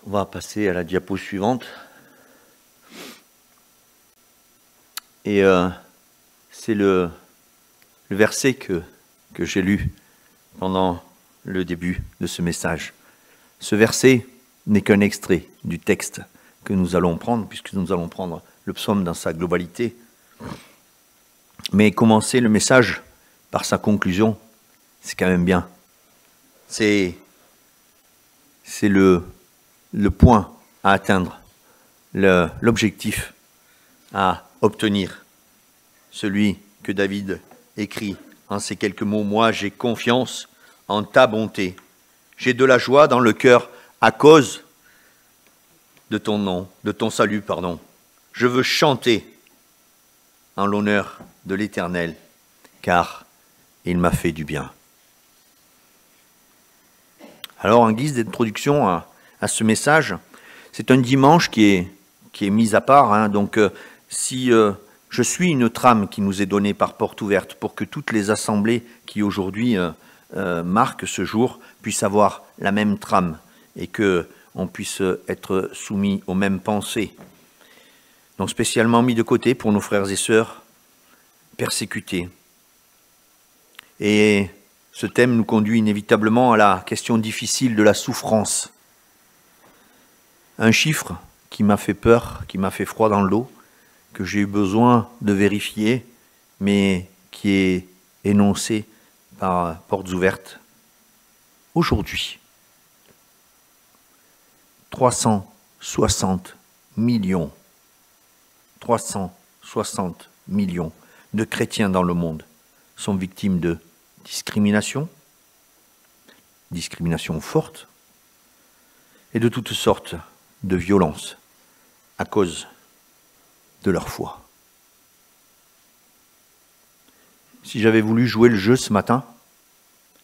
On va passer à la diapo suivante. Et c'est le verset que j'ai lu pendant le début de ce message. Ce verset n'est qu'un extrait du texte que nous allons prendre, puisque nous allons prendre le psaume dans sa globalité. Mais commencer le message par sa conclusion, c'est quand même bien. C'est le point à atteindre, l'objectif à obtenir, celui que David écrit en ces quelques mots. Moi, j'ai confiance en ta bonté. J'ai de la joie dans le cœur à cause de ton nom, de ton salut, pardon. Je veux chanter en l'honneur de l'Éternel, car il m'a fait du bien. Alors, en guise d'introduction à ce message, c'est un dimanche qui est mis à part. Donc, si je suis une trame qui nous est donnée par Porte Ouverte pour que toutes les assemblées qui aujourd'hui marquent ce jour puissent avoir la même trame et qu'on puisse être soumis aux mêmes pensées. Donc, spécialement mis de côté pour nos frères et sœurs persécutés. Et ce thème nous conduit inévitablement à la question difficile de la souffrance. Un chiffre qui m'a fait peur, qui m'a fait froid dans le dos, que j'ai eu besoin de vérifier, mais qui est énoncé par Portes Ouvertes. Aujourd'hui, 360 millions de chrétiens dans le monde sont victimes de discrimination forte, et de toutes sortes de violences à cause de leur foi. Si j'avais voulu jouer le jeu ce matin,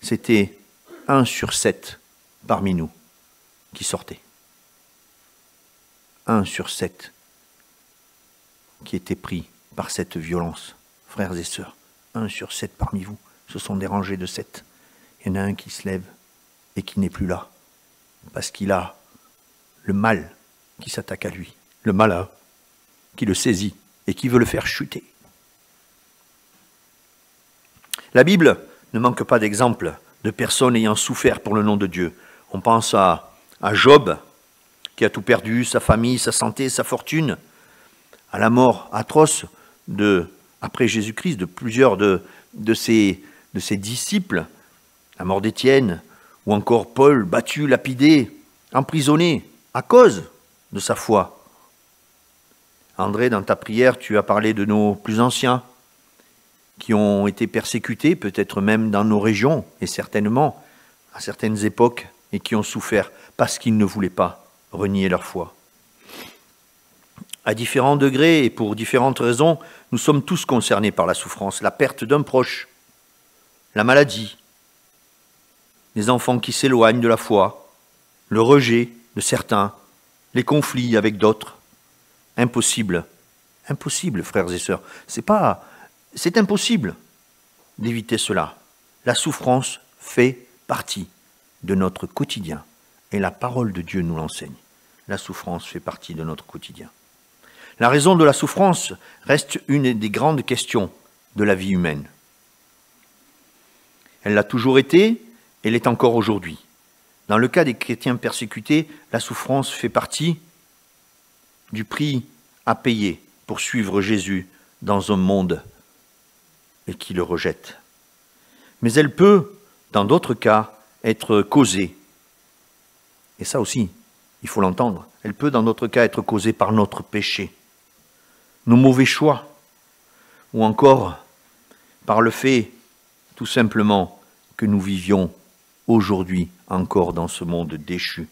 c'était 1 sur 7 parmi nous qui sortait. 1 sur 7 qui était pris par cette violence. Frères et sœurs, 1 sur 7 parmi vous, ce sont des rangées de 7. Il y en a un qui se lève et qui n'est plus là, parce qu'il a le mal qui s'attaque à lui, le malin qui le saisit et qui veut le faire chuter. La Bible ne manque pas d'exemples de personnes ayant souffert pour le nom de Dieu. On pense à Job, qui a tout perdu, sa famille, sa santé, sa fortune, à la mort atroce après Jésus-Christ de plusieurs de ses disciples, la mort d'Étienne, ou encore Paul, battu, lapidé, emprisonné à cause de sa foi. André, dans ta prière, tu as parlé de nos plus anciens qui ont été persécutés, peut-être même dans nos régions, et certainement à certaines époques, et qui ont souffert parce qu'ils ne voulaient pas renier leur foi. À différents degrés et pour différentes raisons, nous sommes tous concernés par la souffrance, la perte d'un proche, la maladie, les enfants qui s'éloignent de la foi, le rejet de certains, les conflits avec d'autres. Impossible, frères et sœurs. C'est impossible d'éviter cela. La souffrance fait partie de notre quotidien. Et la parole de Dieu nous l'enseigne. La souffrance fait partie de notre quotidien. La raison de la souffrance reste une des grandes questions de la vie humaine. Elle l'a toujours été, elle l'est encore aujourd'hui. Dans le cas des chrétiens persécutés, la souffrance fait partie du prix à payer pour suivre Jésus dans un monde qui le rejette. Mais elle peut, dans d'autres cas, être causée. Et ça aussi, il faut l'entendre. Elle peut, dans d'autres cas, être causée par notre péché, nos mauvais choix, ou encore par le fait, tout simplement, que nous vivions aujourd'hui encore dans ce monde déchu.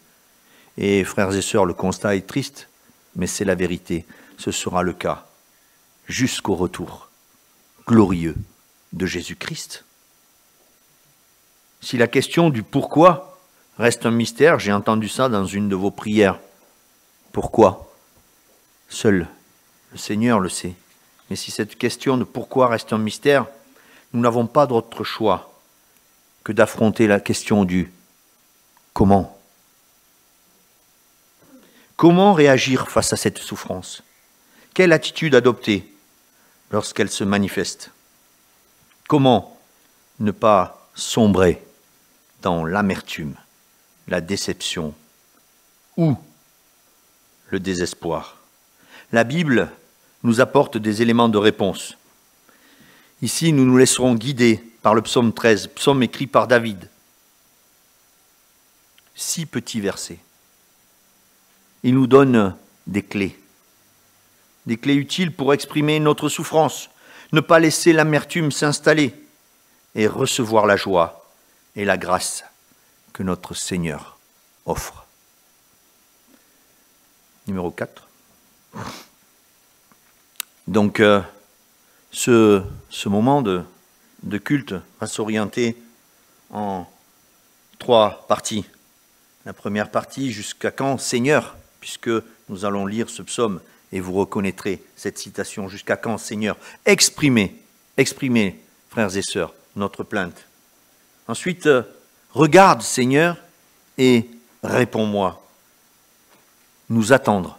Et frères et sœurs, le constat est triste, mais c'est la vérité. Ce sera le cas jusqu'au retour glorieux de Jésus-Christ. Si la question du pourquoi reste un mystère, j'ai entendu ça dans une de vos prières. Pourquoi? Seul le Seigneur le sait. Mais si cette question de pourquoi reste un mystère, nous n'avons pas d'autre choix que d'affronter la question du comment. Comment réagir face à cette souffrance? Quelle attitude adopter lorsqu'elle se manifeste? Comment ne pas sombrer dans l'amertume, la déception ou le désespoir? La Bible nous apporte des éléments de réponse. Ici, nous nous laisserons guider par le psaume 13, psaume écrit par David. 6 petits versets. Il nous donne des clés utiles pour exprimer notre souffrance, ne pas laisser l'amertume s'installer et recevoir la joie et la grâce que notre Seigneur offre. Numéro 4. Donc, ce moment de culte va s'orienter en 3 parties. La première partie, jusqu'à quand, Seigneur, puisque nous allons lire ce psaume et vous reconnaîtrez cette citation, jusqu'à quand, Seigneur, exprimez, frères et sœurs, notre plainte. Ensuite, regarde, Seigneur, et réponds-moi. Nous attendre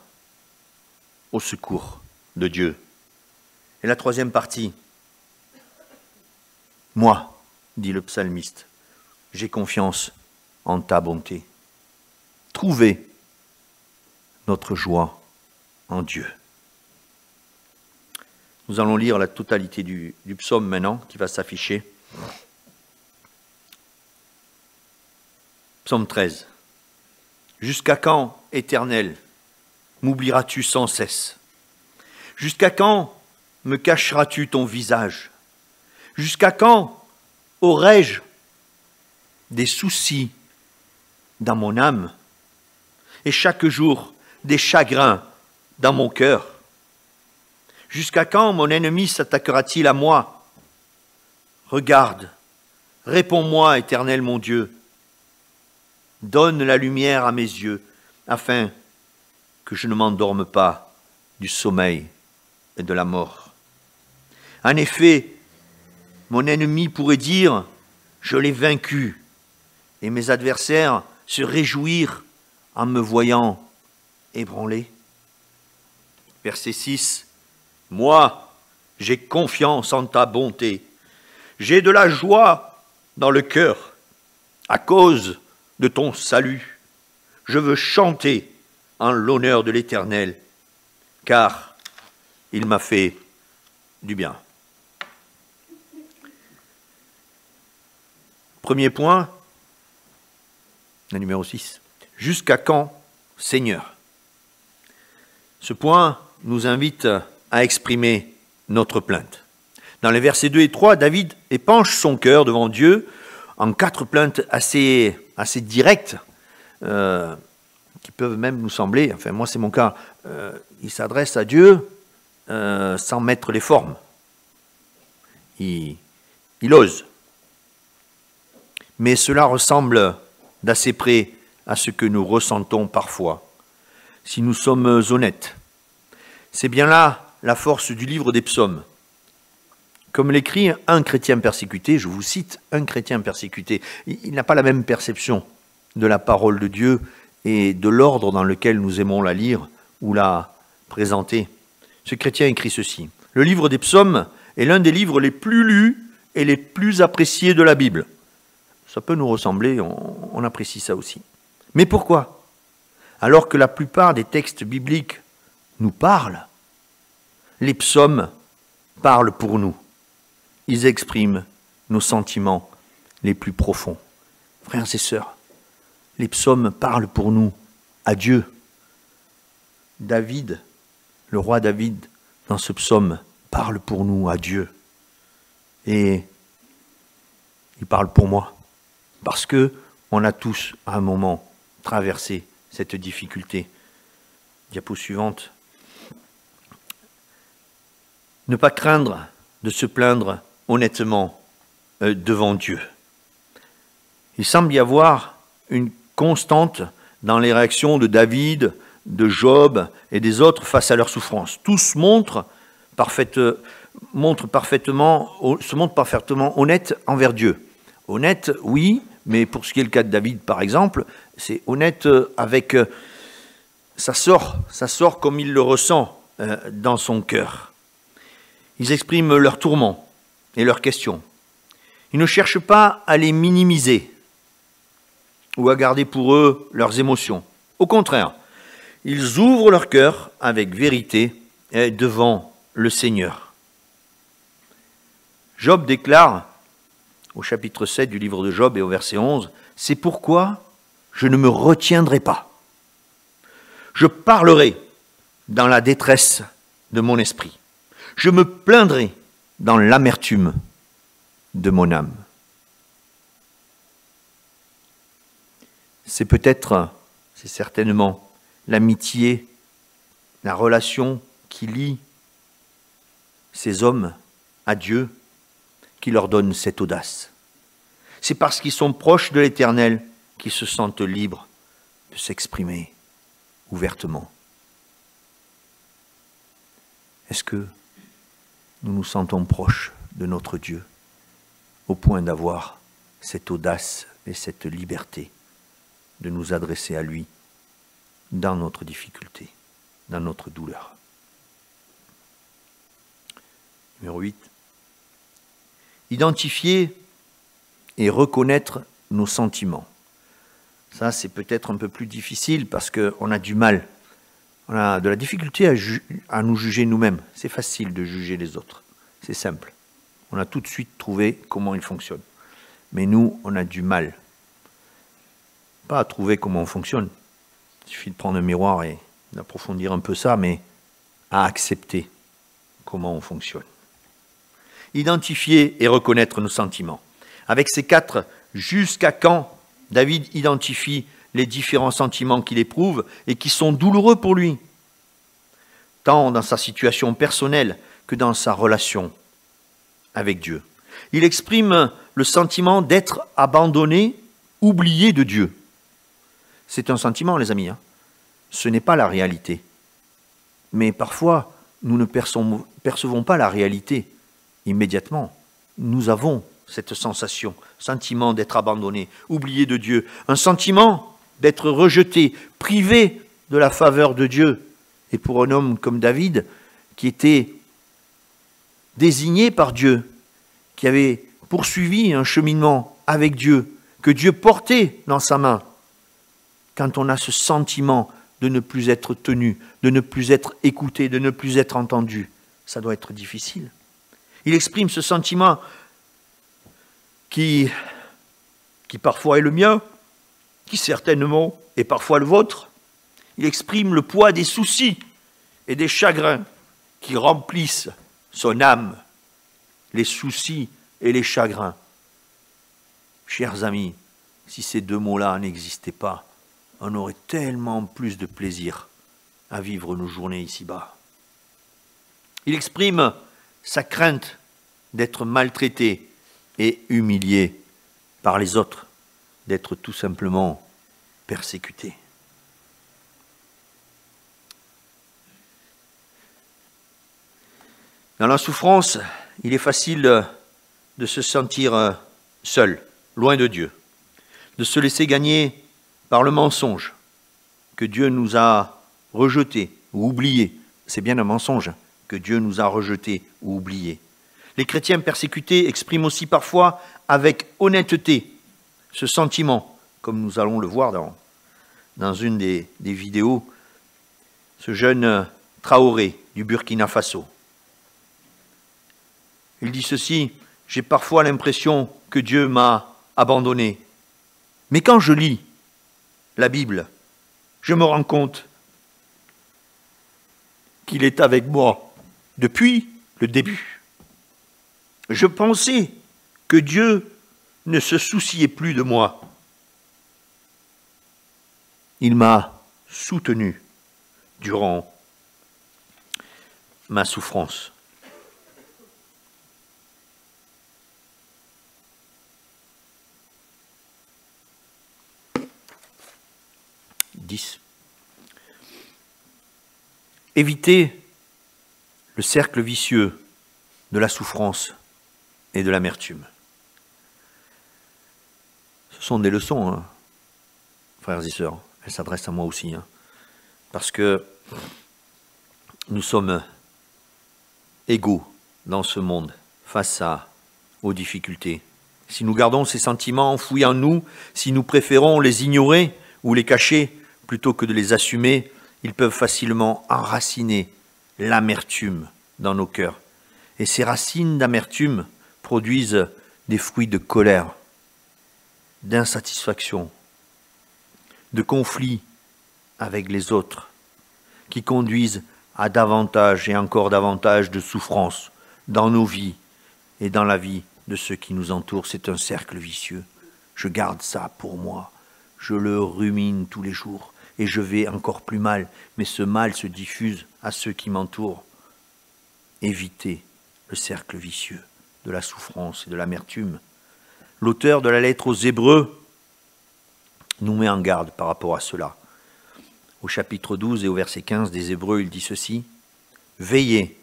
au secours de Dieu. Et la troisième partie, moi, dit le psalmiste, j'ai confiance en ta bonté. Trouvez notre joie en Dieu. Nous allons lire la totalité du psaume maintenant qui va s'afficher. Psaume 13. Jusqu'à quand, Éternel, m'oublieras-tu sans cesse? Jusqu'à quand me cacheras-tu ton visage? Jusqu'à quand aurai-je des soucis dans mon âme et chaque jour des chagrins dans mon cœur? Jusqu'à quand mon ennemi s'attaquera-t-il à moi? Regarde, réponds-moi, Éternel mon Dieu. Donne la lumière à mes yeux, afin que je ne m'endorme pas du sommeil et de la mort. En effet, mon ennemi pourrait dire, je l'ai vaincu, et mes adversaires se réjouir en me voyant ébranlé. Verset 6. Moi, j'ai confiance en ta bonté. J'ai de la joie dans le cœur à cause de ton salut. Je veux chanter en l'honneur de l'Éternel, car il m'a fait du bien. Premier point, le numéro 6. Jusqu'à quand, Seigneur? Ce point nous invite à exprimer notre plainte. Dans les versets 2 et 3, David épanche son cœur devant Dieu en 4 plaintes assez directes, qui peuvent même nous sembler, enfin moi c'est mon cas, il s'adresse à Dieu sans mettre les formes. Il ose. Mais cela ressemble d'assez près à ce que nous ressentons parfois, si nous sommes honnêtes. C'est bien là la force du livre des psaumes. Comme l'écrit un chrétien persécuté, je vous cite, un chrétien persécuté, il n'a pas la même perception de la parole de Dieu et de l'ordre dans lequel nous aimons la lire ou la présenter. Ce chrétien écrit ceci. Le livre des psaumes est l'un des livres les plus lus et les plus appréciés de la Bible. Ça peut nous ressembler, on apprécie ça aussi. Mais pourquoi? Alors que la plupart des textes bibliques nous parlent, les psaumes parlent pour nous. Ils expriment nos sentiments les plus profonds. Frères et sœurs, les psaumes parlent pour nous à Dieu. David, le roi David, dans ce psaume, parle pour nous à Dieu. Et il parle pour moi. Parce que on a tous, à un moment, traversé cette difficulté. Diapo suivante. Ne pas craindre de se plaindre honnêtement devant Dieu. Il semble y avoir une constante dans les réactions de David, de Job et des autres face à leur souffrance. Tous se montrent parfaitement honnêtes envers Dieu. Honnête, oui, mais pour ce qui est le cas de David, par exemple, c'est honnête avec ça sort comme il le ressent dans son cœur. Ils expriment leurs tourments et leurs questions. Ils ne cherchent pas à les minimiser ou à garder pour eux leurs émotions. Au contraire, ils ouvrent leur cœur avec vérité devant le Seigneur. Job déclare au chapitre 7 du livre de Job et au verset 11, « C'est pourquoi je ne me retiendrai pas. Je parlerai dans la détresse de mon esprit. Je me plaindrai dans l'amertume de mon âme. » C'est certainement l'amitié, la relation qui lie ces hommes à Dieu qui leur donne cette audace. C'est parce qu'ils sont proches de l'Éternel qu'ils se sentent libres de s'exprimer ouvertement. Est-ce que nous nous sentons proches de notre Dieu au point d'avoir cette audace et cette liberté de nous adresser à lui dans notre difficulté, dans notre douleur? Numéro 8. Identifier et reconnaître nos sentiments. Ça, c'est peut-être un peu plus difficile parce qu'on a du mal. On a de la difficulté à nous juger nous-mêmes. C'est facile de juger les autres. C'est simple. On a tout de suite trouvé comment ils fonctionnent. Mais nous, on a du mal. Pas à trouver comment on fonctionne. Il suffit de prendre un miroir et d'approfondir un peu ça, mais à accepter comment on fonctionne. Identifier et reconnaître nos sentiments. Avec ces 4, jusqu'à quand David identifie les différents sentiments qu'il éprouve et qui sont douloureux pour lui, tant dans sa situation personnelle que dans sa relation avec Dieu. Il exprime le sentiment d'être abandonné, oublié de Dieu. C'est un sentiment, les amis. Ce n'est pas la réalité. Mais parfois, nous ne percevons pas la réalité immédiatement. Nous avons cette sentiment d'être abandonné, oublié de Dieu, un sentiment d'être rejeté, privé de la faveur de Dieu. Et pour un homme comme David, qui était désigné par Dieu, qui avait poursuivi un cheminement avec Dieu, que Dieu portait dans sa main, quand on a ce sentiment de ne plus être tenu, de ne plus être écouté, de ne plus être entendu, ça doit être difficile. Il exprime ce sentiment qui parfois est le mien, qui certainement est parfois le vôtre. Il exprime le poids des soucis et des chagrins qui remplissent son âme, les soucis et les chagrins. Chers amis, si ces 2 mots-là n'existaient pas, on aurait tellement plus de plaisir à vivre nos journées ici-bas. Il exprime sa crainte d'être maltraité et humilié par les autres, d'être tout simplement persécuté. Dans la souffrance, il est facile de se sentir seul, loin de Dieu, de se laisser gagner par le mensonge que Dieu nous a rejeté ou oublié. C'est bien un mensonge que Dieu nous a rejeté ou oublié. Les chrétiens persécutés expriment aussi parfois avec honnêteté ce sentiment, comme nous allons le voir dans une des vidéos, ce jeune Traoré du Burkina Faso. Il dit ceci, « J'ai parfois l'impression que Dieu m'a abandonné. Mais quand je lis la Bible, je me rends compte qu'il est avec moi depuis le début. Je pensais que Dieu ne se souciait plus de moi. Il m'a soutenu durant ma souffrance. » Éviter le cercle vicieux de la souffrance et de l'amertume. Ce sont des leçons, frères et sœurs. Elles s'adressent à moi aussi. parce que nous sommes égaux dans ce monde face aux difficultés. Si nous gardons ces sentiments enfouis en nous, si nous préférons les ignorer ou les cacher plutôt que de les assumer, ils peuvent facilement enraciner l'amertume dans nos cœurs. Et ces racines d'amertume produisent des fruits de colère, d'insatisfaction, de conflits avec les autres, qui conduisent à davantage et encore davantage de souffrances dans nos vies et dans la vie de ceux qui nous entourent. C'est un cercle vicieux. Je garde ça pour moi. Je le rumine tous les jours et je vais encore plus mal. Mais ce mal se diffuse à ceux qui m'entourent. Évitez le cercle vicieux de la souffrance et de l'amertume. L'auteur de la lettre aux Hébreux nous met en garde par rapport à cela. Au chapitre 12 et au verset 15 des Hébreux, il dit ceci: « Veillez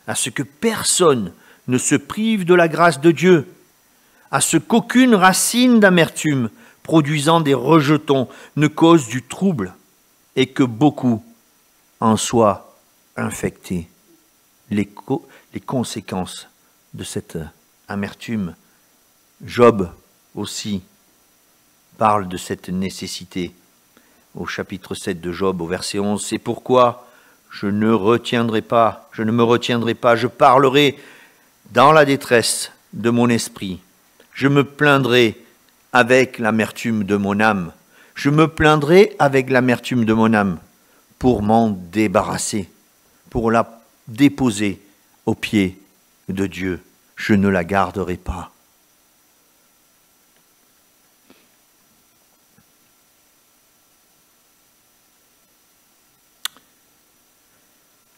à ce que personne ne se prive de la grâce de Dieu, à ce qu'aucune racine d'amertume produisant des rejetons ne cause du trouble et que beaucoup en soient infectés. » Les conséquences de cette amertume, Job aussi parle de cette nécessité. Au chapitre 7 de Job, au verset 11, « C'est pourquoi je ne me retiendrai pas, je parlerai dans la détresse de mon esprit. Je me plaindrai avec l'amertume de mon âme. Je me plaindrai avec l'amertume de mon âme pour m'en débarrasser, pour la déposer aux pieds de Dieu. Je ne la garderai pas. »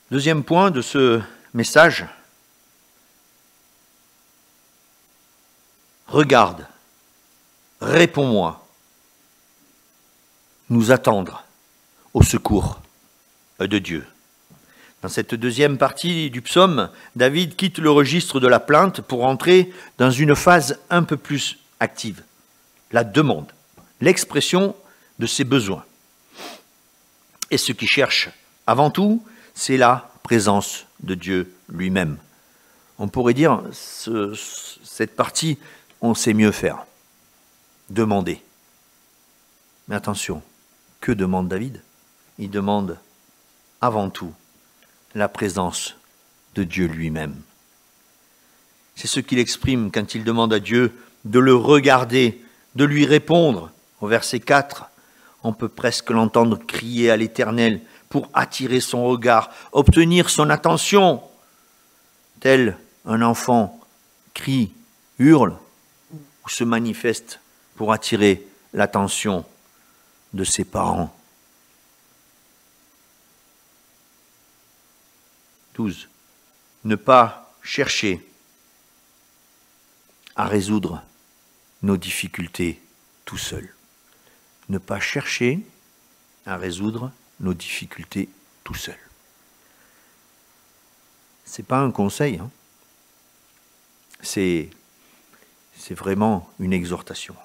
Deuxième point de ce message, regarde, réponds-moi, nous attendre au secours de Dieu. Dans cette deuxième partie du psaume, David quitte le registre de la plainte pour entrer dans une phase un peu plus active, la demande, l'expression de ses besoins. Et ce qu'il cherche avant tout, c'est la présence de Dieu lui-même. On pourrait dire, cette partie, on sait mieux faire. Demander. Mais attention, que demande David? Il demande avant tout la présence de Dieu lui-même. C'est ce qu'il exprime quand il demande à Dieu de le regarder, de lui répondre. Au verset 4, on peut presque l'entendre crier à l'Éternel pour attirer son regard, obtenir son attention. Tel un enfant crie, hurle ou se manifeste pour attirer l'attention de ses parents. 12. Ne pas chercher à résoudre nos difficultés tout seul. Ne pas chercher à résoudre nos difficultés tout seul. Ce n'est pas un conseil, hein. C'est vraiment une exhortation.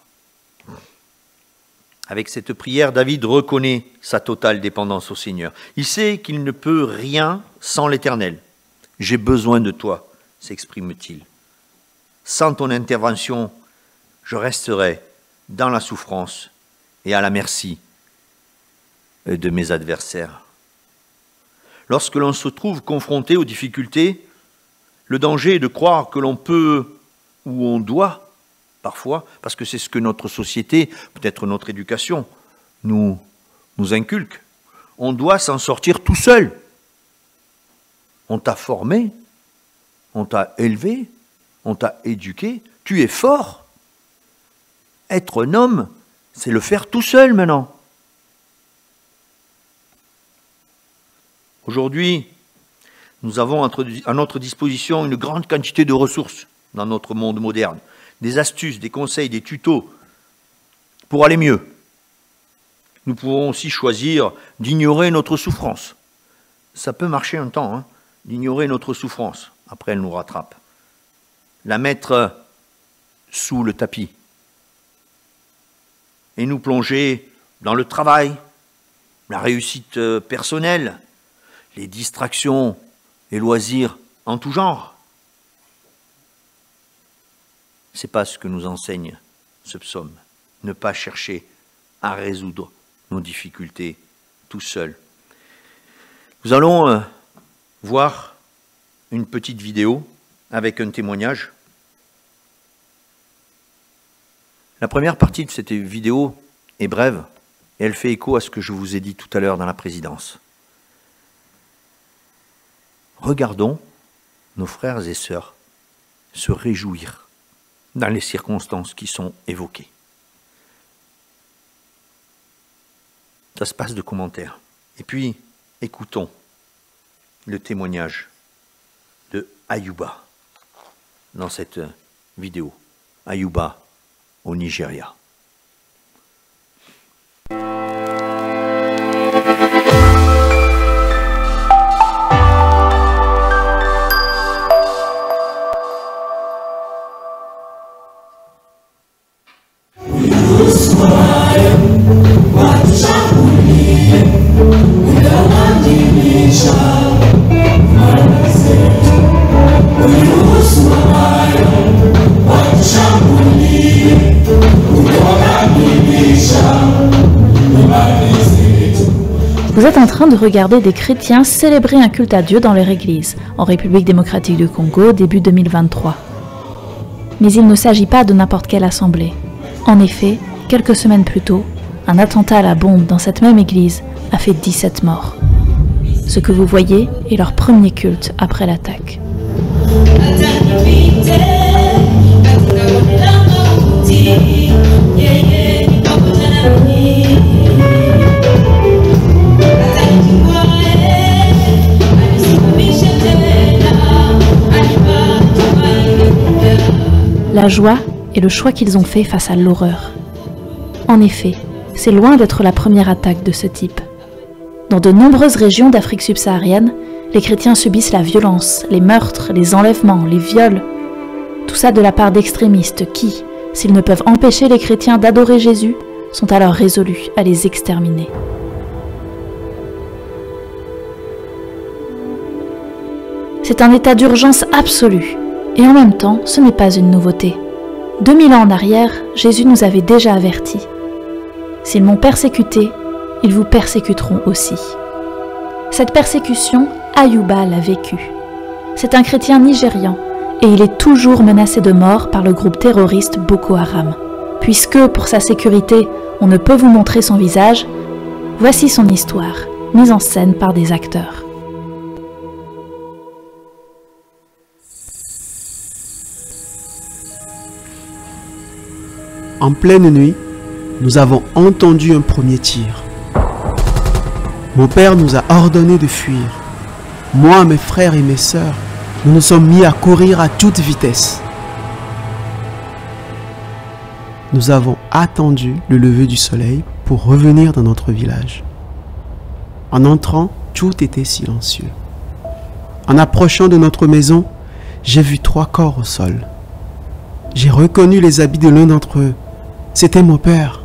Avec cette prière, David reconnaît sa totale dépendance au Seigneur. Il sait qu'il ne peut rien sans l'Éternel. « J'ai besoin de toi », s'exprime-t-il. « Sans ton intervention, je resterai dans la souffrance et à la merci de mes adversaires. » Lorsque l'on se trouve confronté aux difficultés, le danger est de croire que l'on peut ou on doit, parfois, parce que c'est ce que notre société, peut-être notre éducation, nous inculque. On doit s'en sortir tout seul. On t'a formé, on t'a élevé, on t'a éduqué, tu es fort. Être un homme, c'est le faire tout seul maintenant. Aujourd'hui, nous avons à notre disposition une grande quantité de ressources dans notre monde moderne. Des astuces, des conseils, des tutos pour aller mieux. Nous pouvons aussi choisir d'ignorer notre souffrance. Ça peut marcher un temps, hein, d'ignorer notre souffrance. Après, elle nous rattrape. La mettre sous le tapis. Et nous plonger dans le travail, la réussite personnelle, les distractions et loisirs en tout genre. Ce n'est pas ce que nous enseigne ce psaume. Ne pas chercher à résoudre nos difficultés tout seul. Nous allons voir une petite vidéo avec un témoignage. La première partie de cette vidéo est brève et elle fait écho à ce que je vous ai dit tout à l'heure dans la présidence. Regardons nos frères et sœurs se réjouir dans les circonstances qui sont évoquées. Ça se passe de commentaires. Et puis, écoutons le témoignage de Ayuba dans cette vidéo. Ayuba au Nigeria. Vous êtes en train de regarder des chrétiens célébrer un culte à Dieu dans leur église, en République démocratique du Congo, début 2023. Mais il ne s'agit pas de n'importe quelle assemblée. En effet, quelques semaines plus tôt, un attentat à la bombe dans cette même église a fait 17 morts. Ce que vous voyez est leur premier culte après l'attaque. La joie est le choix qu'ils ont fait face à l'horreur. En effet, c'est loin d'être la première attaque de ce type. Dans de nombreuses régions d'Afrique subsaharienne, les chrétiens subissent la violence, les meurtres, les enlèvements, les viols. Tout ça de la part d'extrémistes qui, s'ils ne peuvent empêcher les chrétiens d'adorer Jésus, sont alors résolus à les exterminer. C'est un état d'urgence absolu. Et en même temps, ce n'est pas une nouveauté. 2000 ans en arrière, Jésus nous avait déjà avertis. S'ils m'ont persécuté, ils vous persécuteront aussi. Cette persécution, Ayuba l'a vécue. C'est un chrétien nigérian et il est toujours menacé de mort par le groupe terroriste Boko Haram. Puisque, pour sa sécurité, on ne peut vous montrer son visage, voici son histoire, mise en scène par des acteurs. En pleine nuit, nous avons entendu un premier tir. Mon père nous a ordonné de fuir. Moi, mes frères et mes sœurs, nous nous sommes mis à courir à toute vitesse. Nous avons attendu le lever du soleil pour revenir dans notre village. En entrant, tout était silencieux. En approchant de notre maison, j'ai vu 3 corps au sol. J'ai reconnu les habits de l'un d'entre eux. C'était mon père.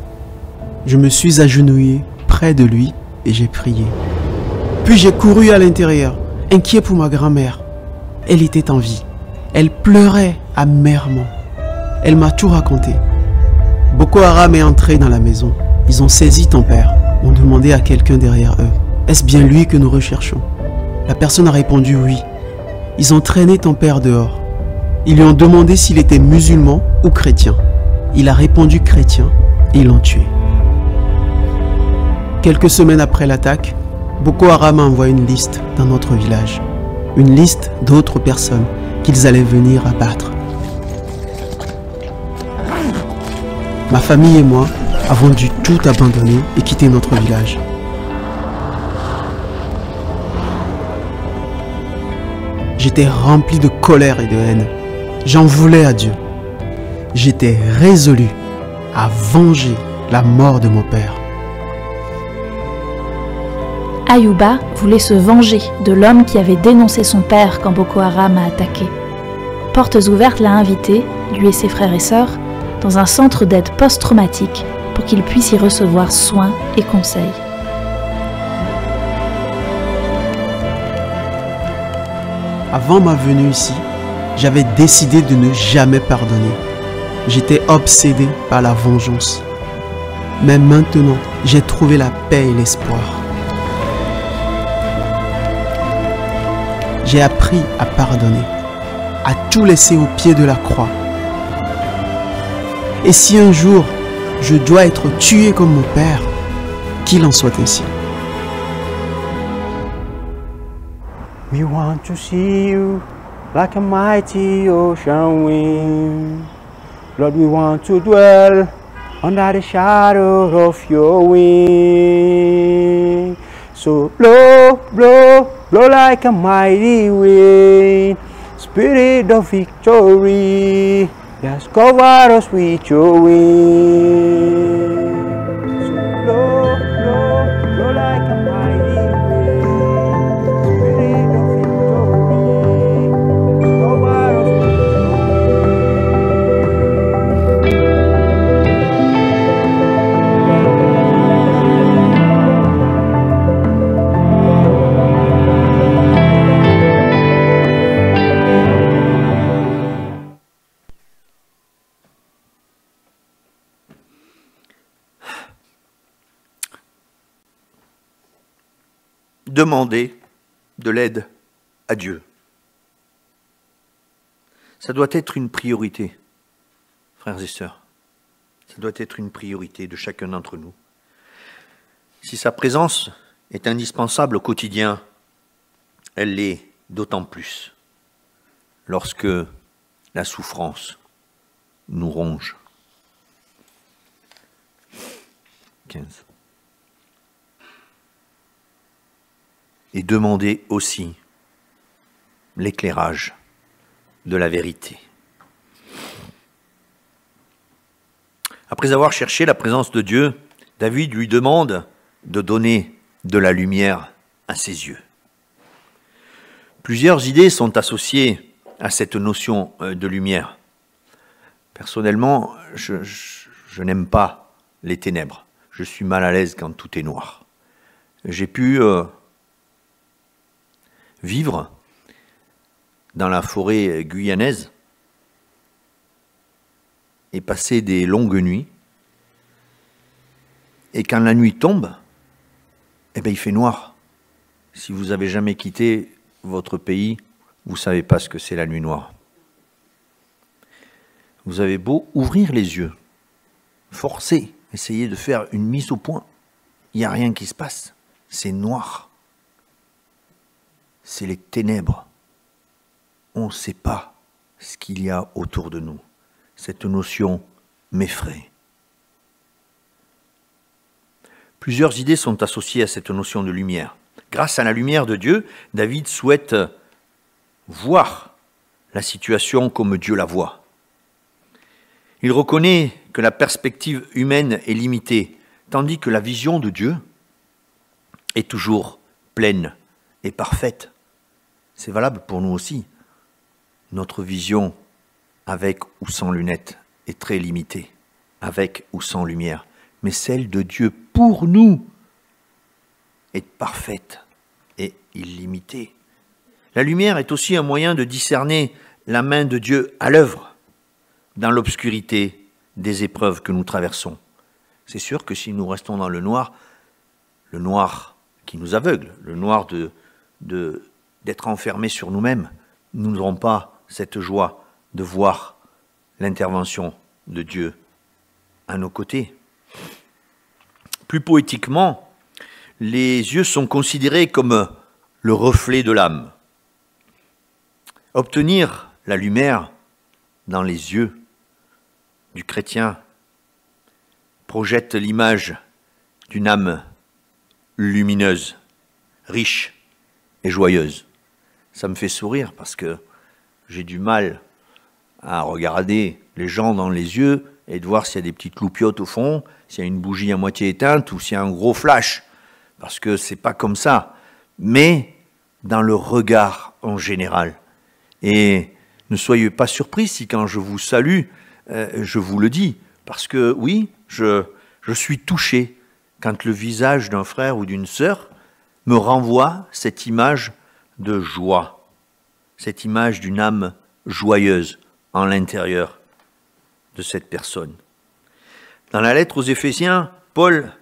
Je me suis agenouillé près de lui et j'ai prié. Puis j'ai couru à l'intérieur, inquiet pour ma grand-mère. Elle était en vie. Elle pleurait amèrement. Elle m'a tout raconté. Boko Haram est entré dans la maison. Ils ont saisi ton père. On demandait à quelqu'un derrière eux. Est-ce bien lui que nous recherchons? La personne a répondu oui. Ils ont traîné ton père dehors. Ils lui ont demandé s'il était musulman ou chrétien. Il a répondu chrétien et ils l'ont tué. Quelques semaines après l'attaque, Boko Haram a envoyé une liste dans notre village. Une liste d'autres personnes qu'ils allaient venir abattre. Ma famille et moi avons dû tout abandonner et quitter notre village. J'étais rempli de colère et de haine. J'en voulais à Dieu. J'étais résolu à venger la mort de mon père. Ayuba voulait se venger de l'homme qui avait dénoncé son père quand Boko Haram a attaqué. Portes Ouvertes l'a invité, lui et ses frères et sœurs, dans un centre d'aide post-traumatique pour qu'il puisse y recevoir soins et conseils. avant ma venue ici, j'avais décidé de ne jamais pardonner. J'étais obsédé par la vengeance. Mais maintenant, j'ai trouvé la paix et l'espoir. J'ai appris à pardonner, à tout laisser au pied de la croix. Et si un jour, je dois être tué comme mon Père, qu'il en soit ainsi. We want to see you like a mighty ocean wind. Lord, we want to dwell under the shadow of your wing. So blow, blow, blow like a mighty wind. Spirit of victory, just cover us with your wing. So blow, blow, blow like a mighty wind. Spirit of victory, just cover us with your Demander de l'aide à Dieu. Ça doit être une priorité, frères et sœurs. Ça doit être une priorité de chacun d'entre nous. Si sa présence est indispensable au quotidien, elle l'est d'autant plus lorsque la souffrance nous ronge. 15. Et demander aussi l'éclairage de la vérité. Après avoir cherché la présence de Dieu, David lui demande de donner de la lumière à ses yeux. Plusieurs idées sont associées à cette notion de lumière. Personnellement, je n'aime pas les ténèbres. Je suis mal à l'aise quand tout est noir. J'ai pu vivre dans la forêt guyanaise et passer des longues nuits. Et quand la nuit tombe, eh bien, il fait noir. Si vous n'avez jamais quitté votre pays, vous ne savez pas ce que c'est la nuit noire. Vous avez beau ouvrir les yeux, forcer, essayer de faire une mise au point, il n'y a rien qui se passe. C'est noir. C'est les ténèbres. On ne sait pas ce qu'il y a autour de nous. Cette notion m'effraie. Plusieurs idées sont associées à cette notion de lumière. Grâce à la lumière de Dieu, David souhaite voir la situation comme Dieu la voit. Il reconnaît que la perspective humaine est limitée, tandis que la vision de Dieu est toujours pleine et parfaite. C'est valable pour nous aussi. Notre vision, avec ou sans lunettes, est très limitée, avec ou sans lumière. Mais celle de Dieu pour nous est parfaite et illimitée. La lumière est aussi un moyen de discerner la main de Dieu à l'œuvre dans l'obscurité des épreuves que nous traversons. C'est sûr que si nous restons dans le noir qui nous aveugle, le noir d'être enfermés sur nous-mêmes, nous n'aurons pas cette joie de voir l'intervention de Dieu à nos côtés. Plus poétiquement, les yeux sont considérés comme le reflet de l'âme. Obtenir la lumière dans les yeux du chrétien projette l'image d'une âme lumineuse, riche et joyeuse. Ça me fait sourire parce que j'ai du mal à regarder les gens dans les yeux et de voir s'il y a des petites loupiottes au fond, s'il y a une bougie à moitié éteinte ou s'il y a un gros flash, parce que c'est pas comme ça, mais dans le regard en général. Et ne soyez pas surpris si quand je vous salue, je vous le dis, parce que oui, je suis touché quand le visage d'un frère ou d'une sœur me renvoie cette image de joie, cette image d'une âme joyeuse en l'intérieur de cette personne. Dans la lettre aux Éphésiens, Paul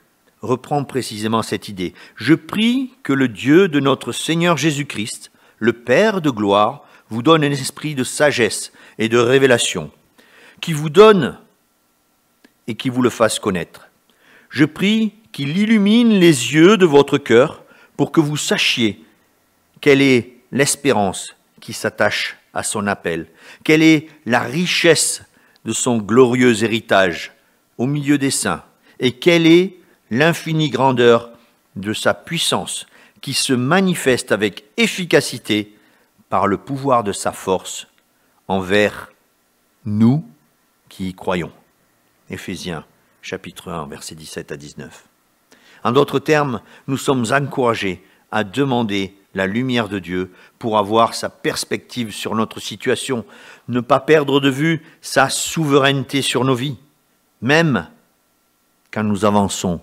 reprend précisément cette idée. « Je prie que le Dieu de notre Seigneur Jésus-Christ, le Père de gloire, vous donne un esprit de sagesse et de révélation, qui vous donne et qui vous le fasse connaître. Je prie qu'il illumine les yeux de votre cœur pour que vous sachiez quelle est l'espérance qui s'attache à son appel, quelle est la richesse de son glorieux héritage au milieu des saints, et quelle est l'infinie grandeur de sa puissance qui se manifeste avec efficacité par le pouvoir de sa force envers nous qui y croyons. » Éphésiens chapitre 1, versets 17 à 19. En d'autres termes, nous sommes encouragés à demander la lumière de Dieu pour avoir sa perspective sur notre situation, ne pas perdre de vue sa souveraineté sur nos vies, même quand nous avançons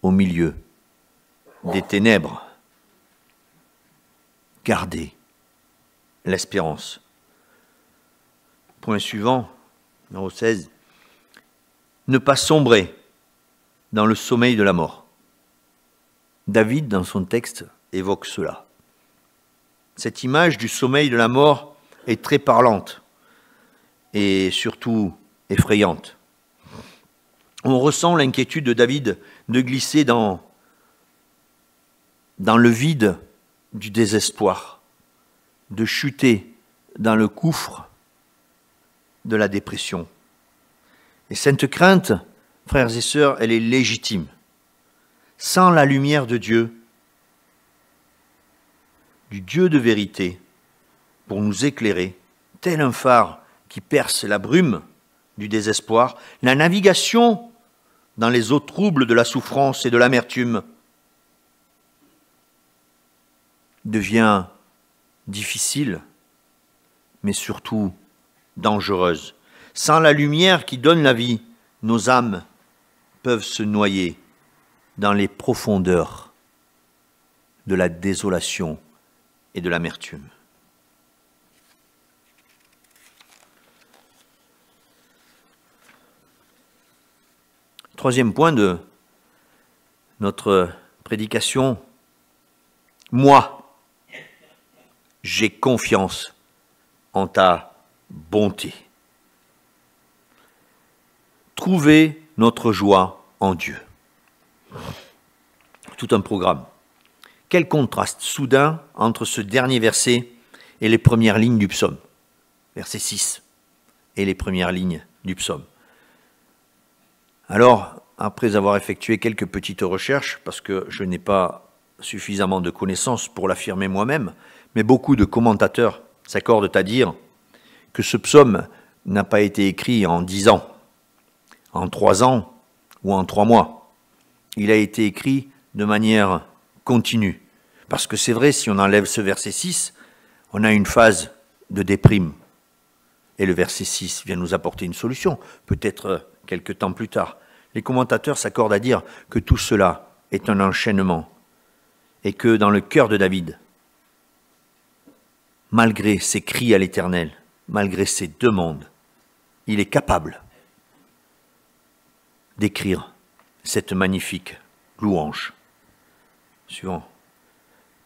au milieu des ténèbres. Gardez l'espérance. Point suivant, numéro 16. Ne pas sombrer dans le sommeil de la mort. David, dans son texte, évoque cela. Cette image du sommeil de la mort est très parlante et surtout effrayante. On ressent l'inquiétude de David de glisser dans le vide du désespoir, de chuter dans le gouffre de la dépression. Et cette crainte, frères et sœurs, elle est légitime. Sans la lumière de Dieu, du Dieu de vérité, pour nous éclairer, tel un phare qui perce la brume du désespoir, la navigation dans les eaux troubles de la souffrance et de l'amertume devient difficile, mais surtout dangereuse. Sans la lumière qui donne la vie, nos âmes peuvent se noyer dans les profondeurs de la désolation et de l'amertume. Troisième point de notre prédication, moi, j'ai confiance en ta bonté. Trouver notre joie en Dieu. Tout un programme. Quel contraste soudain entre ce dernier verset et les premières lignes du psaume. Verset 6 et les premières lignes du psaume. Alors, après avoir effectué quelques petites recherches, parce que je n'ai pas suffisamment de connaissances pour l'affirmer moi-même, mais beaucoup de commentateurs s'accordent à dire que ce psaume n'a pas été écrit en 10 ans, en 3 ans ou en 3 mois. Il a été écrit de manière continue. Parce que c'est vrai, si on enlève ce verset 6, on a une phase de déprime. Et le verset 6 vient nous apporter une solution, peut-être quelque temps plus tard. Les commentateurs s'accordent à dire que tout cela est un enchaînement et que dans le cœur de David, malgré ses cris à l'Éternel, malgré ses demandes, il est capable d'écrire cette magnifique louange. Suivant.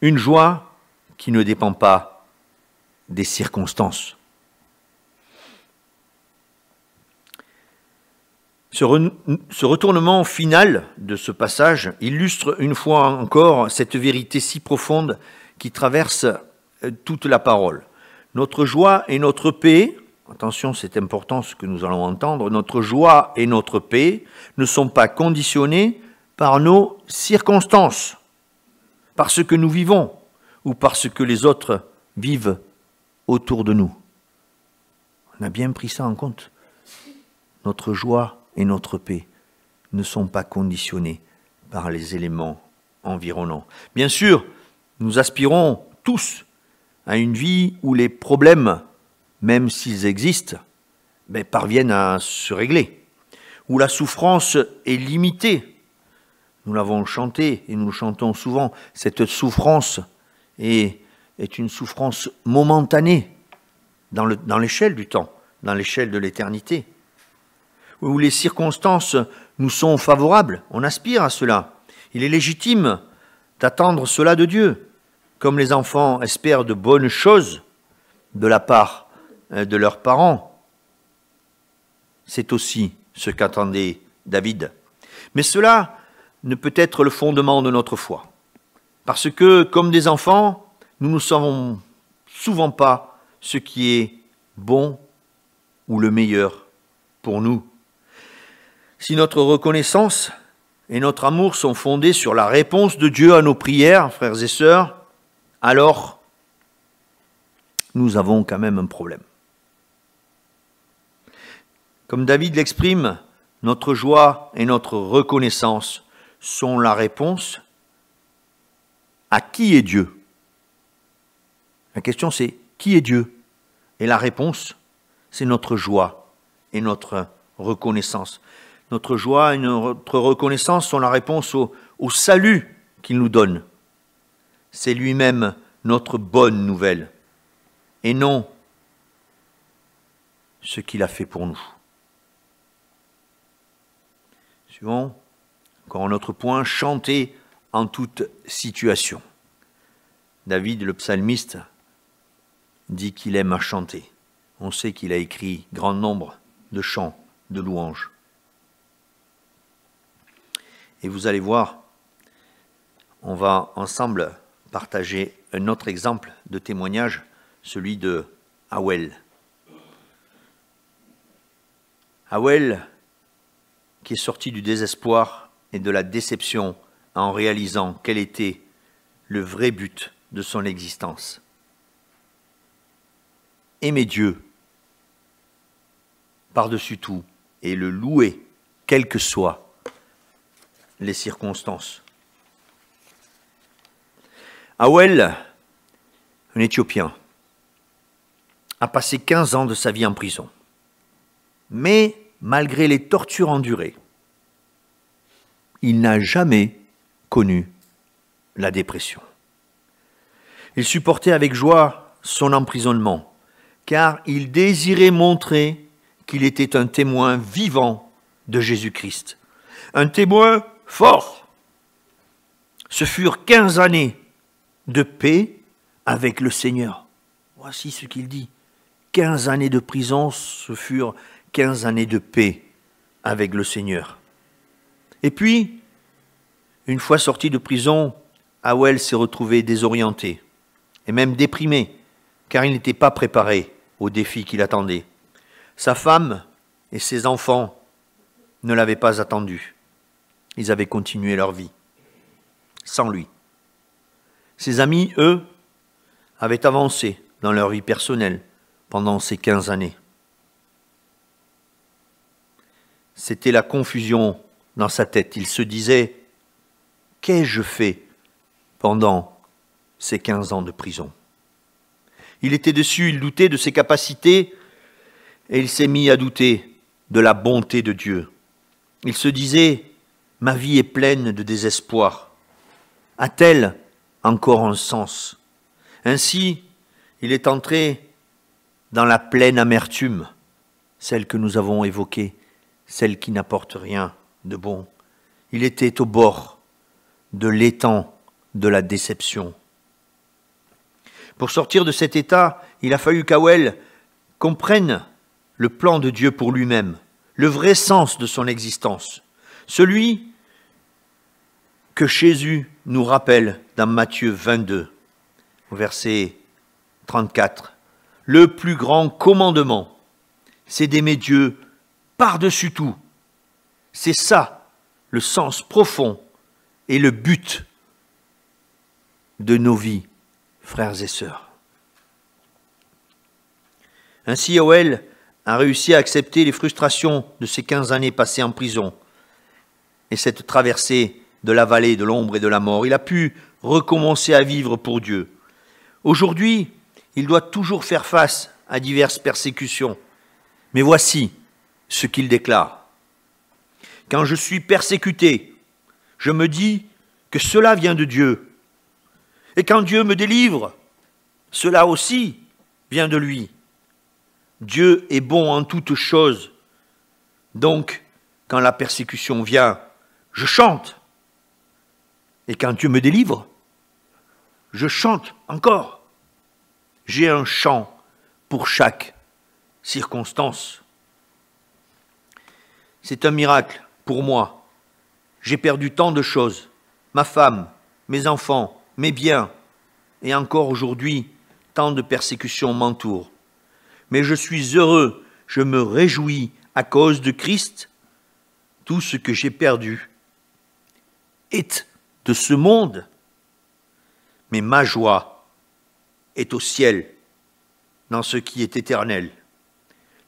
Une joie qui ne dépend pas des circonstances. Ce retournement final de ce passage illustre une fois encore cette vérité si profonde qui traverse toute la parole. Notre joie et notre paix, attention, c'est important ce que nous allons entendre, notre joie et notre paix ne sont pas conditionnées par nos circonstances, par ce que nous vivons ou par ce que les autres vivent autour de nous. On a bien pris ça en compte. Notre joie et notre paix ne sont pas conditionnés par les éléments environnants. Bien sûr, nous aspirons tous à une vie où les problèmes, même s'ils existent, parviennent à se régler, où la souffrance est limitée. Nous l'avons chanté et nous le chantons souvent, cette souffrance est est une souffrance momentanée dans l'échelle du temps, dans l'échelle de l'éternité, où les circonstances nous sont favorables, on aspire à cela. Il est légitime d'attendre cela de Dieu, comme les enfants espèrent de bonnes choses de la part de leurs parents. C'est aussi ce qu'attendait David. Mais cela ne peut être le fondement de notre foi. Parce que, comme des enfants, nous ne savons souvent pas ce qui est bon ou le meilleur pour nous. Si notre reconnaissance et notre amour sont fondés sur la réponse de Dieu à nos prières, frères et sœurs, alors nous avons quand même un problème. Comme David l'exprime, notre joie et notre reconnaissance sont la réponse à qui est Dieu. La question c'est qui est Dieu? Et la réponse, c'est notre joie et notre reconnaissance. Notre joie et notre reconnaissance sont la réponse au salut qu'il nous donne. C'est lui-même notre bonne nouvelle et non ce qu'il a fait pour nous. Suivant, encore un autre point, chanter en toute situation. David, le psalmiste, dit qu'il aime à chanter. On sait qu'il a écrit grand nombre de chants, de louanges. Et vous allez voir, on va ensemble partager un autre exemple de témoignage, celui de Hawel. Hawel, qui est sorti du désespoir et de la déception en réalisant quel était le vrai but de son existence. Aimer Dieu par-dessus tout et le louer, quelles que soient les circonstances. Hawel, un Éthiopien, a passé 15 ans de sa vie en prison. Mais malgré les tortures endurées, il n'a jamais connu la dépression. Il supportait avec joie son emprisonnement, car il désirait montrer qu'il était un témoin vivant de Jésus-Christ, un témoin fort. Ce furent 15 années de paix avec le Seigneur. Voici ce qu'il dit. 15 années de prison, ce furent 15 années de paix avec le Seigneur. Et puis, une fois sorti de prison, Hawel s'est retrouvé désorienté et même déprimé, car il n'était pas préparé au défi qui l'attendait. Sa femme et ses enfants ne l'avaient pas attendu. Ils avaient continué leur vie sans lui. Ses amis, eux, avaient avancé dans leur vie personnelle pendant ces 15 années. C'était la confusion dans sa tête. Il se disait, qu'ai-je fait pendant ces 15 ans de prison? Il était déçu, il doutait de ses capacités et il s'est mis à douter de la bonté de Dieu. Il se disait, ma vie est pleine de désespoir. A-t-elle encore un sens? Ainsi, il est entré dans la pleine amertume, celle que nous avons évoquée, celle qui n'apporte rien de bon. Il était au bord de l'étang de la déception. Pour sortir de cet état, il a fallu qu'Hawel comprenne le plan de Dieu pour lui-même, le vrai sens de son existence, celui que Jésus nous rappelle dans Matthieu 22, verset 34. Le plus grand commandement, c'est d'aimer Dieu par-dessus tout. C'est ça le sens profond et le but de nos vies, frères et sœurs. Ainsi, Hawel a réussi à accepter les frustrations de ces 15 années passées en prison et cette traversée de la vallée de l'ombre et de la mort. Il a pu recommencer à vivre pour Dieu. Aujourd'hui, il doit toujours faire face à diverses persécutions. Mais voici ce qu'il déclare. Quand je suis persécuté, je me dis que cela vient de Dieu. Et quand Dieu me délivre, Cela aussi vient de lui. Dieu est bon en toutes choses. Donc, quand la persécution vient, je chante. Et quand Dieu me délivre, je chante encore. J'ai un chant pour chaque circonstance. C'est un miracle pour moi. J'ai perdu tant de choses. Ma femme, mes enfants, mes biens. Et encore aujourd'hui, tant de persécutions m'entourent. Mais je suis heureux, je me réjouis à cause de Christ. Tout ce que j'ai perdu est de ce monde. Mais ma joie est au ciel, dans ce qui est éternel.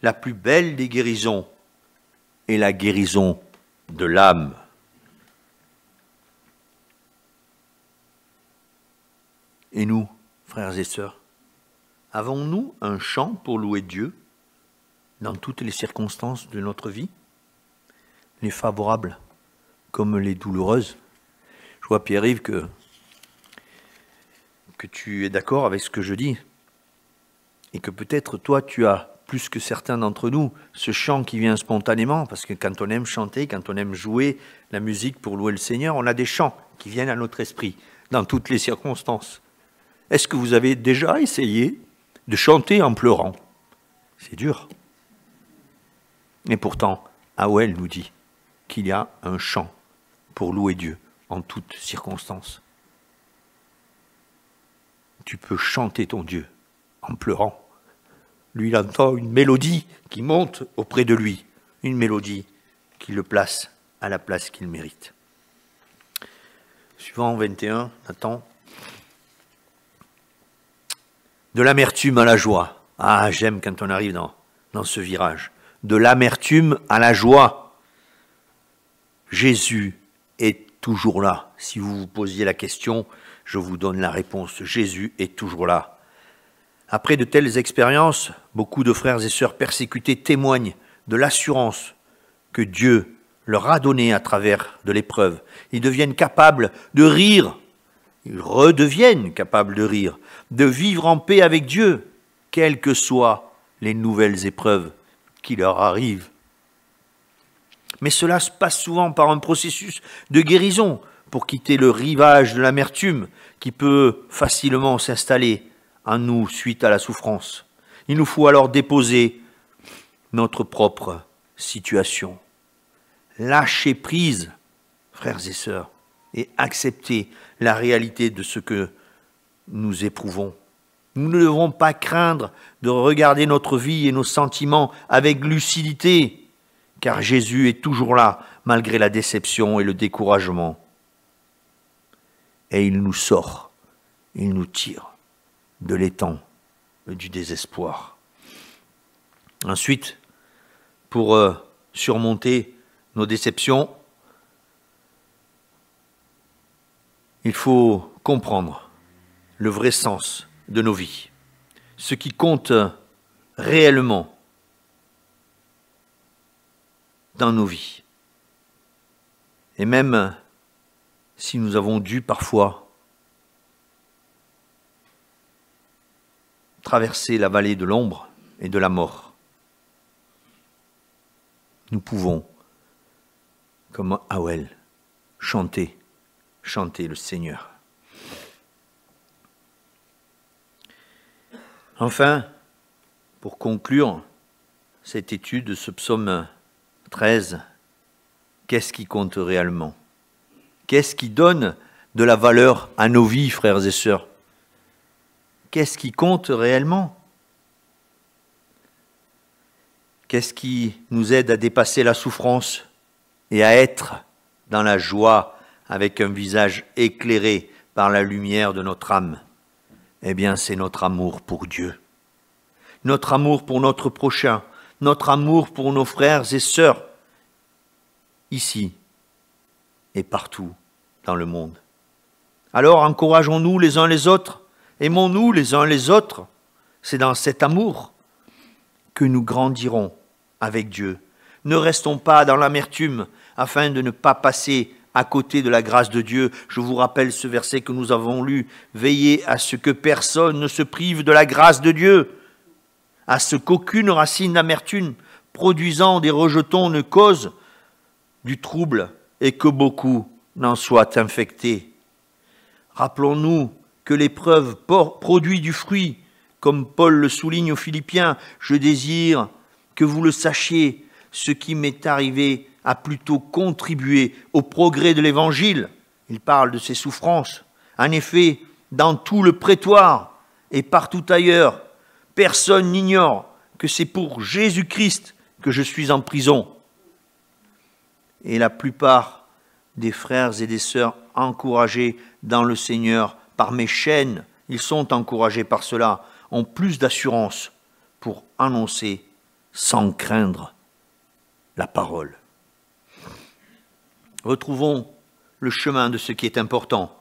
La plus belle des guérisons est la guérison de l'âme. Et nous, frères et sœurs, avons-nous un chant pour louer Dieu dans toutes les circonstances de notre vie, les favorables comme les douloureuses? Je vois, Pierre-Yves, que tu es d'accord avec ce que je dis et que peut-être toi, tu as, plus que certains d'entre nous, ce chant qui vient spontanément, parce que quand on aime chanter, quand on aime jouer la musique pour louer le Seigneur, on a des chants qui viennent à notre esprit dans toutes les circonstances. Est-ce que vous avez déjà essayé de chanter en pleurant? C'est dur. Et pourtant, Howell nous dit qu'il y a un chant pour louer Dieu en toutes circonstances. Tu peux chanter ton Dieu en pleurant. Lui, il entend une mélodie qui monte auprès de lui, une mélodie qui le place à la place qu'il mérite. Suivant 21, Nathan. De l'amertume à la joie. Ah, j'aime quand on arrive dans ce virage. De l'amertume à la joie. Jésus est toujours là. Si vous vous posiez la question, je vous donne la réponse. Jésus est toujours là. Après de telles expériences, beaucoup de frères et sœurs persécutés témoignent de l'assurance que Dieu leur a donnée à travers de l'épreuve. Ils deviennent capables de rire. Ils redeviennent capables de rire, de vivre en paix avec Dieu, quelles que soient les nouvelles épreuves qui leur arrivent. Mais cela se passe souvent par un processus de guérison pour quitter le rivage de l'amertume qui peut facilement s'installer en nous suite à la souffrance. Il nous faut alors déposer notre propre situation. Lâcher prise, frères et sœurs, et accepter la réalité de ce que nous éprouvons. Nous ne devons pas craindre de regarder notre vie et nos sentiments avec lucidité, car Jésus est toujours là, malgré la déception et le découragement. Et il nous sort, il nous tire de l'étang du désespoir. Ensuite, pour surmonter nos déceptions, il faut comprendre le vrai sens de nos vies, ce qui compte réellement dans nos vies. Et même si nous avons dû parfois traverser la vallée de l'ombre et de la mort, nous pouvons, comme Howell, chanter le Seigneur. Enfin, pour conclure cette étude de ce psaume 13, qu'est-ce qui compte réellement? Qu'est-ce qui donne de la valeur à nos vies, frères et sœurs? Qu'est-ce qui compte réellement? Qu'est-ce qui nous aide à dépasser la souffrance et à être dans la joie avec un visage éclairé par la lumière de notre âme? Eh bien, c'est notre amour pour Dieu, notre amour pour notre prochain, notre amour pour nos frères et sœurs, ici et partout dans le monde. Alors, encourageons-nous les uns les autres, aimons-nous les uns les autres. C'est dans cet amour que nous grandirons avec Dieu. Ne restons pas dans l'amertume afin de ne pas passer à côté de la grâce de Dieu. Je vous rappelle ce verset que nous avons lu. Veillez à ce que personne ne se prive de la grâce de Dieu, à ce qu'aucune racine d'amertume produisant des rejetons ne cause du trouble et que beaucoup n'en soient infectés. Rappelons-nous que l'épreuve produit du fruit, comme Paul le souligne aux Philippiens. Je désire que vous le sachiez, ce qui m'est arrivé a plutôt contribué au progrès de l'Évangile. Il parle de ses souffrances. En effet, dans tout le prétoire et partout ailleurs, personne n'ignore que c'est pour Jésus-Christ que je suis en prison. Et la plupart des frères et des sœurs encouragés dans le Seigneur par mes chaînes, ils sont encouragés par cela, ont plus d'assurance pour annoncer sans craindre la parole. Retrouvons le chemin de ce qui est important,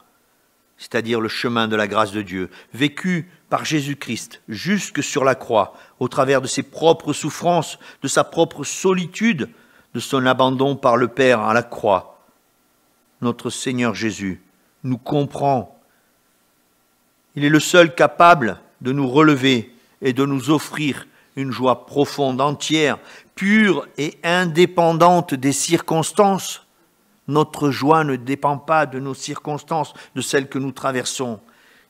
c'est-à-dire le chemin de la grâce de Dieu, vécu par Jésus-Christ jusque sur la croix, au travers de ses propres souffrances, de sa propre solitude, de son abandon par le Père à la croix. Notre Seigneur Jésus nous comprend. Il est le seul capable de nous relever et de nous offrir une joie profonde, entière, pure et indépendante des circonstances. Notre joie ne dépend pas de nos circonstances, de celles que nous traversons.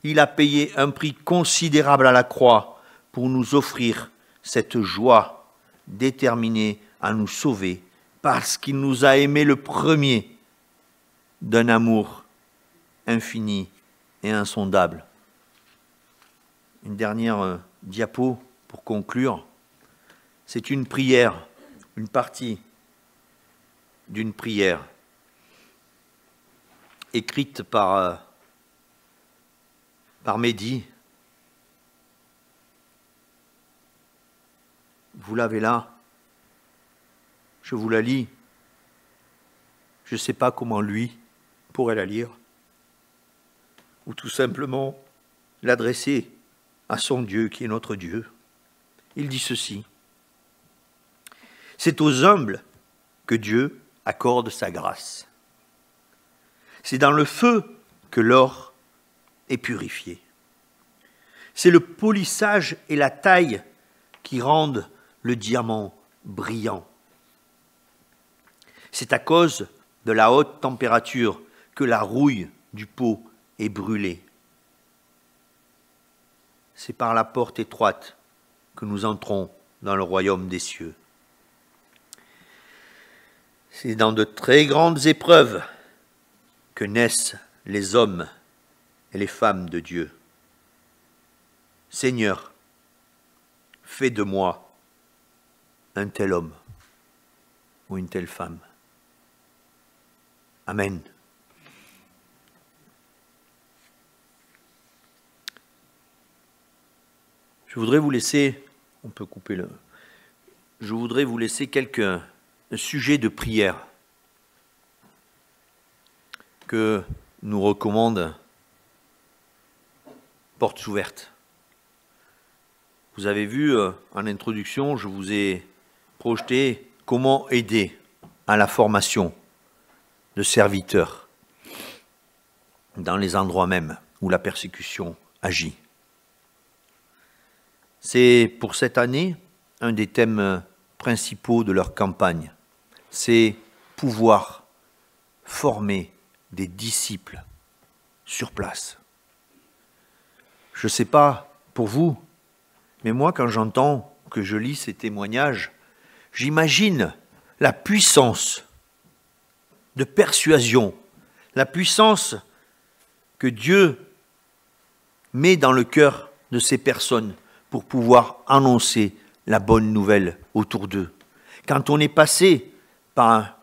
Il a payé un prix considérable à la croix pour nous offrir cette joie, déterminée à nous sauver, parce qu'il nous a aimés le premier d'un amour infini et insondable. Une dernière diapo pour conclure. C'est une prière, une partie d'une prière écrite par Mehdi. Vous l'avez là. Je vous la lis. Je ne sais pas comment lui pourrait la lire. Ou tout simplement l'adresser à son Dieu qui est notre Dieu. Il dit ceci. C'est aux humbles que Dieu accorde sa grâce. C'est dans le feu que l'or est purifié. C'est le polissage et la taille qui rendent le diamant brillant. C'est à cause de la haute température que la rouille du pot est brûlée. C'est par la porte étroite que nous entrons dans le royaume des cieux. C'est dans de très grandes épreuves que naissent les hommes et les femmes de Dieu. Seigneur, fais de moi un tel homme ou une telle femme. Amen. Je voudrais vous laisser, on peut couper le, je voudrais vous laisser quelques sujets de prière que nous recommande Portes Ouvertes. Vous avez vu en introduction, je vous ai projeté comment aider à la formation de serviteurs dans les endroits même où la persécution agit. C'est pour cette année un des thèmes principaux de leur campagne. C'est pouvoir former des disciples sur place. Je ne sais pas pour vous, mais moi quand j'entends, que je lis ces témoignages, j'imagine la puissance de persuasion, la puissance que Dieu met dans le cœur de ces personnes pour pouvoir annoncer la bonne nouvelle autour d'eux. Quand on est passé par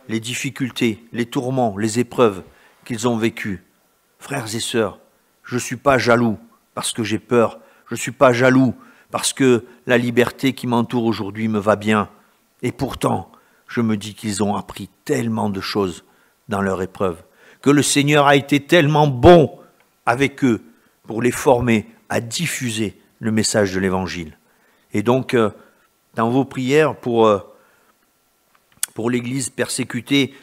les difficultés, les tourments, les épreuves qu'ils ont vécues, frères et sœurs, je ne suis pas jaloux parce que j'ai peur, je ne suis pas jaloux parce que la liberté qui m'entoure aujourd'hui me va bien. Et pourtant, je me dis qu'ils ont appris tellement de choses dans leur épreuve, que le Seigneur a été tellement bon avec eux pour les former à diffuser le message de l'Évangile. Et donc, dans vos prières pour l'Église persécutée,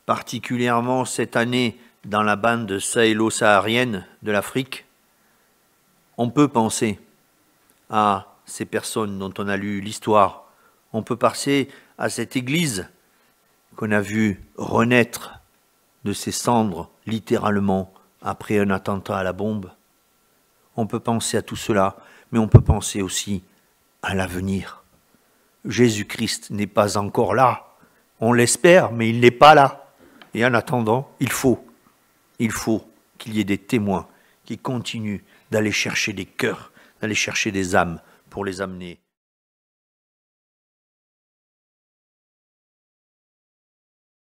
particulièrement cette année dans la bande sahélo-saharienne de l'Afrique, on peut penser à ces personnes dont on a lu l'histoire. On peut penser à cette église qu'on a vue renaître de ses cendres, littéralement, après un attentat à la bombe. On peut penser à tout cela, mais on peut penser aussi à l'avenir. Jésus-Christ n'est pas encore là. On l'espère, mais il n'est pas là. Et en attendant, il faut qu'il y ait des témoins qui continuent d'aller chercher des cœurs, d'aller chercher des âmes pour les amener